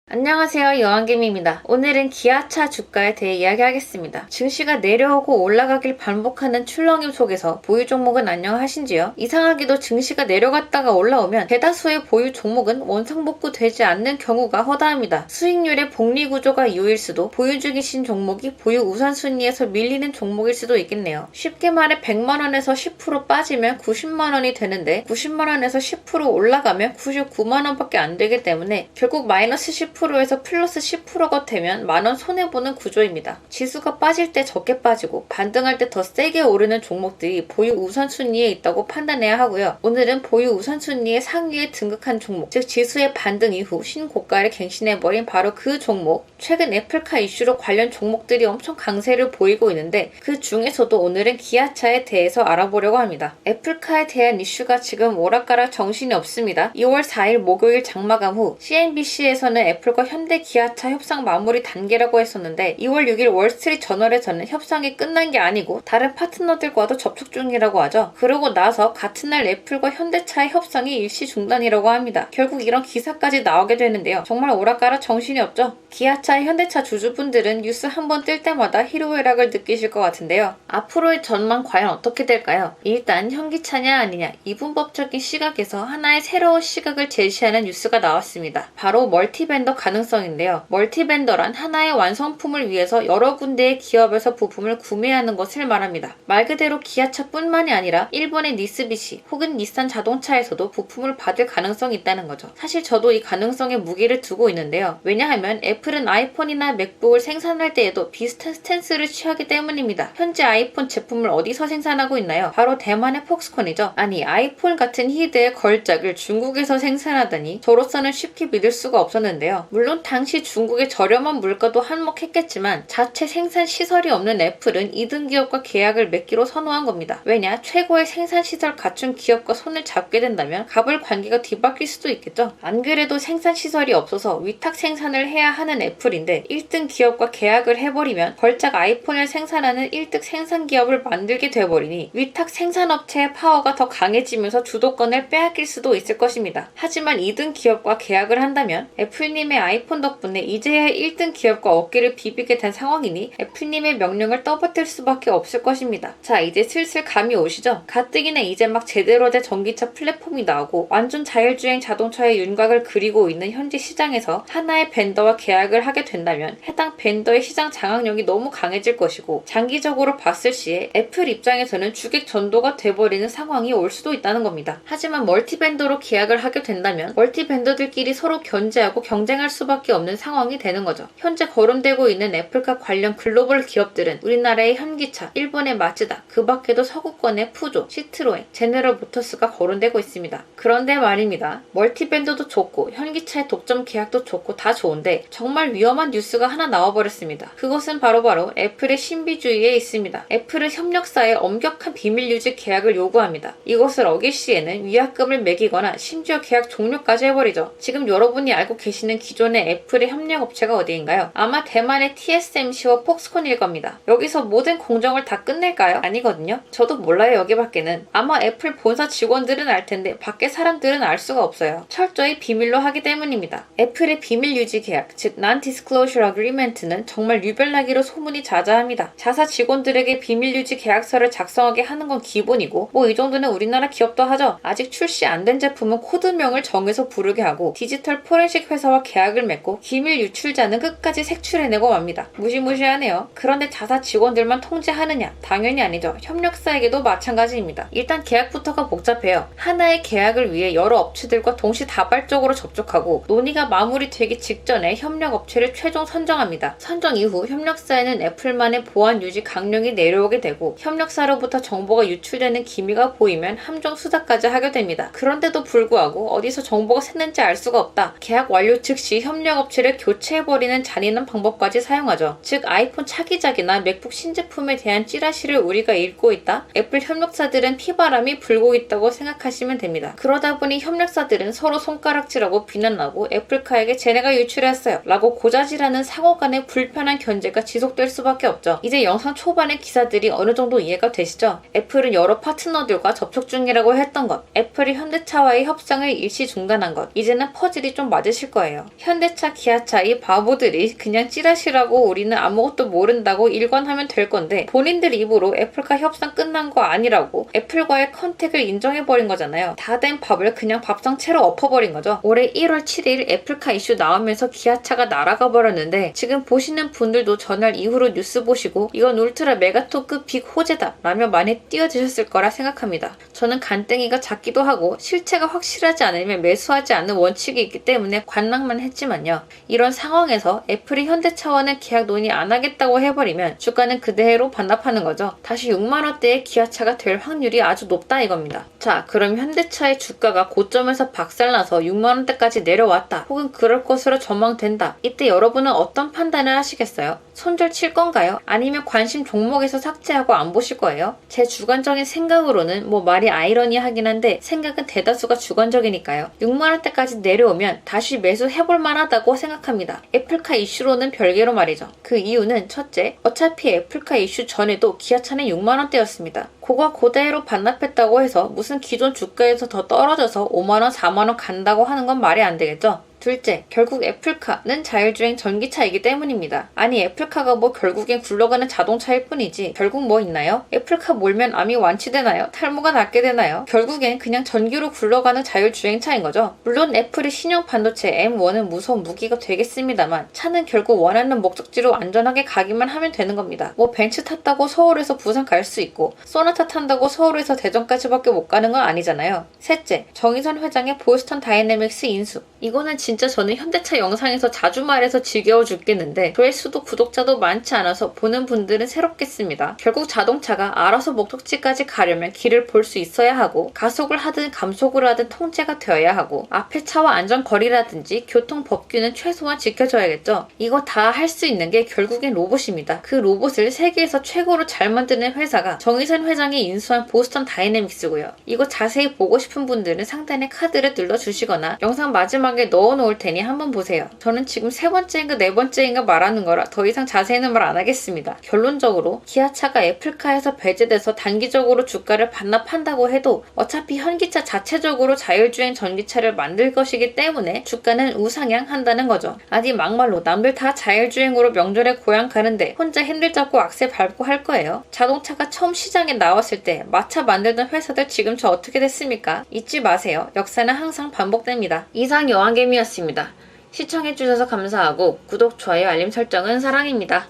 안녕하세요, 여왕김입니다. 오늘은 기아차 주가에 대해 이야기하겠습니다. 증시가 내려오고 올라가길 반복하는 출렁임 속에서 보유 종목은 안녕하신지요? 이상하게도 증시가 내려갔다가 올라오면 대다수의 보유 종목은 원상복구되지 않는 경우가 허다합니다. 수익률의 복리 구조가 이유일 수도, 보유 중이신 종목이 보유 우선순위에서 밀리는 종목일 수도 있겠네요. 쉽게 말해 100만원에서 10% 빠지면 90만원이 되는데 90만원에서 10% 올라가면 99만원밖에 안 되기 때문에 결국 마이너스 10%에서 플러스 10%가 되면 만원 손해보는 구조입니다. 지수가 빠질 때 적게 빠지고 반등할 때 더 세게 오르는 종목들이 보유 우선순위에 있다고 판단해야 하고요. 오늘은 보유 우선순위의 상위에 등극한 종목, 즉 지수의 반등 이후 신고가를 갱신해버린 바로 그 종목, 최근 애플카 이슈로 관련 종목들이 엄청 강세를 보이고 있는데 그 중에서도 오늘은 기아차에 대해서 알아보려고 합니다. 애플카에 대한 이슈가 지금 오락가락 정신이 없습니다. 2월 4일 목요일 장마감 후 CNBC에서는 애플과 현대 기아차 협상 마무리 단계라고 했었는데 2월 6일 월스트리트 저널에서는 협상이 끝난 게 아니고 다른 파트너들과도 접촉 중이라고 하죠. 그러고 나서 같은 날 애플과 현대차의 협상이 일시 중단이라고 합니다. 결국 이런 기사까지 나오게 되는데요. 정말 오락가락 정신이 없죠. 기아차, 현대차 주주분들은 뉴스 한번 뜰 때마다 희로애락을 느끼실 것 같은데요. 앞으로의 전망 과연 어떻게 될까요? 일단 현기차냐 아니냐, 이분법적인 시각에서 하나의 새로운 시각을 제시하는 뉴스가 나왔습니다. 바로 멀티벤더 가능성인데요. 멀티벤더란 하나의 완성품을 위해서 여러 군데의 기업에서 부품을 구매하는 것을 말합니다. 말 그대로 기아차뿐만이 아니라 일본의 니스비시 혹은 닛산 자동차에서도 부품을 받을 가능성이 있다는 거죠. 사실 저도 이 가능성에 무게를 두고 있는데요. 왜냐하면 애플은 아이폰이나 맥북을 생산할 때에도 비슷한 스탠스를 취하기 때문입니다. 현재 아이폰 제품을 어디서 생산하고 있나요? 바로 대만의 폭스콘이죠. 아니, 아이폰 같은 히드의 걸작을 중국에서 생산하다니 저로서는 쉽게 믿을 수가 없었는데요. 물론 당시 중국의 저렴한 물가도 한몫했겠지만 자체 생산 시설이 없는 애플은 2등 기업과 계약을 맺기로 선호한 겁니다. 왜냐? 최고의 생산 시설 갖춘 기업과 손을 잡게 된다면 갑을 관계가 뒤바뀔 수도 있겠죠. 안 그래도 생산 시설이 없어서 위탁 생산을 해야 하는 애플인데 1등 기업과 계약을 해버리면 걸작 아이폰을 생산하는 1등 생산 기업을 만들게 돼버리니 위탁 생산업체의 파워가 더 강해지면서 주도권을 빼앗길 수도 있을 것입니다. 하지만 2등 기업과 계약을 한다면 애플님의 아이폰 덕분에 이제야 1등 기업과 어깨를 비비게 된 상황이니 애플님의 명령을 떠받들 수밖에 없을 것입니다. 자, 이제 슬슬 감이 오시죠? 가뜩이나 이제 막 제대로 된 전기차 플랫폼이 나오고 완전 자율주행 자동차의 윤곽을 그리고 있는 현재 시장에서 하나의 벤더와 계약을 하게 된다면 해당 벤더의 시장 장악력이 너무 강해질 것이고 장기적으로 봤을 시에 애플 입장에서는 주객 전도가 돼버리는 상황이 올 수도 있다는 겁니다. 하지만 멀티벤더로 계약을 하게 된다면 멀티벤더들끼리 서로 견제하고 경쟁할 수밖에 없는 상황이 되는 거죠. 현재 거론되고 있는 애플과 관련 글로벌 기업들은 우리나라의 현기차, 일본의 마츠다, 그 밖에도 서구권의 푸조, 시트로엔, 제네럴 모터스가 거론되고 있습니다. 그런데 말입니다. 멀티벤더도 좋고 현기차의 독점 계약도 좋고 다 좋은데 정말 위험한 뉴스가 하나 나와버렸습니다. 그것은 바로 애플의 신비주의에 있습니다. 애플은 협력사에 엄격한 비밀 유지 계약을 요구합니다. 이것을 어길 시에는 위약금을 매기거나 심지어 계약 종료까지 해버리죠. 지금 여러분이 알고 계시는 기존의 애플의 협력업체가 어디인가요? 아마 대만의 TSMC와 폭스콘일 겁니다. 여기서 모든 공정을 다 끝낼까요? 아니거든요. 저도 몰라요, 여기밖에는. 아마 애플 본사 직원들은 알 텐데 밖에 사람들은 알 수가 없어요. 철저히 비밀로 하기 때문입니다. 애플의 비밀 유지 계약, 즉 Non-Disclosure Agreement는 정말 유별나기로 소문이 자자합니다. 자사 직원들에게 비밀 유지 계약서를 작성하게 하는 건 기본이고 뭐 이 정도는 우리나라 기업도 하죠. 아직 출시 안 된 제품은 코드명을 정해서 부르게 하고 디지털 포렌식 회사와 계약을 맺고 기밀 유출자는 끝까지 색출해내고 맙니다. 무시무시하네요. 그런데 자사 직원들만 통제하느냐? 당연히 아니죠. 협력사에게도 마찬가지입니다. 일단 계약부터가 복잡해요. 하나의 계약을 위해 여러 업체들과 동시다발적으로 접촉하고 논의가 마무리되기 직전에 협력업체를 최종 선정합니다. 선정 이후 협력사에는 애플만의 보안 유지 강령이 내려오게 되고 협력사로부터 정보가 유출되는 기미가 보이면 함정 수사까지 하게 됩니다. 그런데도 불구하고 어디서 정보가 샜는지 알 수가 없다. 계약 완료 즉시 협력업체를 교체해버리는 잔인한 방법까지 사용하죠. 즉 아이폰 차기작이나 맥북 신제품에 대한 찌라시를 우리가 읽고 있다? 애플 협력사들은 피바람이 불고 있다고 생각하시면 됩니다. 그러다 보니 협력사들은 서로 손가락질하고 비난하고 애플카에게 쟤네가 유출했어요 라고 고자질하는 상호 간의 불편한 견제가 지속될 수밖에 없죠. 이제 영상 초반의 기사들이 어느 정도 이해가 되시죠? 애플은 여러 파트너들과 접촉 중이라고 했던 것, 애플이 현대차와의 협상을 일시 중단한 것, 이제는 퍼즐이 좀 맞으실 거예요. 현대차, 기아차 이 바보들이 그냥 찌라시라고 우리는 아무것도 모른다고 일관하면 될 건데 본인들 입으로 애플과 협상 끝난 거 아니라고 애플과의 컨택을 인정해버린 거잖아요. 다 된 밥을 그냥 밥상 채로 엎어버린 거죠. 올해 1월 7일 애플카 이슈 나오면서 기아차가 날아가 버렸는데 지금 보시는 분들도 전날 이후로 뉴스 보시고 이건 울트라 메가톤급 빅 호재다 라며 많이 뛰어드셨을 거라 생각합니다. 저는 간땡이가 작기도 하고 실체가 확실하지 않으면 매수하지 않는 원칙이 있기 때문에 관망만 했지만요. 이런 상황에서 애플이 현대차와는 계약 논의 안 하겠다고 해버리면 주가는 그대로 반납하는 거죠. 다시 6만원대의 기아차가 될 확률이 아주 높다 이겁니다. 자, 그럼 현대차의 주가가 고점에서 박살나서 6만원대까지 내려왔다 혹은 그럴 것으로 전망된다. 이때 여러분은 어떤 판단을 하시겠어요? 손절 칠 건가요? 아니면 관심 종목에서 삭제하고 안 보실 거예요? 제 주관적인 생각으로는 말이 아이러니하긴 한데 생각은 대다수가 주관적이니까요. 6만원대까지 내려오면 다시 매수해볼 만하다고 생각합니다. 애플카 이슈로는 별개로 말이죠. 그 이유는 첫째, 어차피 애플카 이슈 전에도 기아차는 6만원대였습니다. 그거 그대로 반납했다고 해서 무슨 기존 주가에서 더 떨어져서 5만원, 4만원 간다고 하는 건 말이 안 되겠죠? 둘째, 결국 애플카는 자율주행 전기차이기 때문입니다. 아니 애플카가 결국엔 굴러가는 자동차일 뿐이지 결국 있나요? 애플카 몰면 암이 완치되나요? 탈모가 낫게 되나요? 결국엔 그냥 전기로 굴러가는 자율주행차인 거죠. 물론 애플이 신형 반도체 M1은 무서운 무기가 되겠습니다만 차는 결국 원하는 목적지로 안전하게 가기만 하면 되는 겁니다. 벤츠 탔다고 서울에서 부산 갈 수 있고 소나타 탄다고 서울에서 대전까지밖에 못 가는 건 아니잖아요. 셋째, 정의선 회장의 보스턴 다이내믹스 인수. 이거는 진짜 저는 현대차 영상에서 자주 말해서 지겨워 죽겠는데 조회수도 구독자도 많지 않아서 보는 분들은 새롭겠습니다. 결국 자동차가 알아서 목적지까지 가려면 길을 볼 수 있어야 하고 가속을 하든 감속을 하든 통제가 되어야 하고 앞에 차와 안전거리라든지 교통법규는 최소한 지켜줘야겠죠. 이거 다 할 수 있는 게 결국엔 로봇입니다. 그 로봇을 세계에서 최고로 잘 만드는 회사가 정의선 회장이 인수한 보스턴 다이내믹스고요. 이거 자세히 보고 싶은 분들은 상단에 카드를 눌러주시거나 영상 마지막에 넣어놓을 테니 한번 보세요. 저는 지금 세 번째인가 네 번째인가 말하는 거라 더 이상 자세히는 말 안 하겠습니다. 결론적으로 기아차가 애플카에서 배제돼서 단기적으로 주가를 반납한다고 해도 어차피 현기차 자체적으로 자율주행 전기차를 만들 것이기 때문에 주가는 우상향한다는 거죠. 아니 막말로 남들 다 자율주행으로 명절에 고향 가는데 혼자 핸들 잡고 악셀 밟고 할 거예요? 자동차가 처음 시장에 나왔을 때 마차 만들던 회사들 지금 저 어떻게 됐습니까? 잊지 마세요. 역사는 항상 반복됩니다. 이상 여왕개미였습니다. 시청해주셔서 감사하고 구독, 좋아요, 알림 설정은 사랑입니다.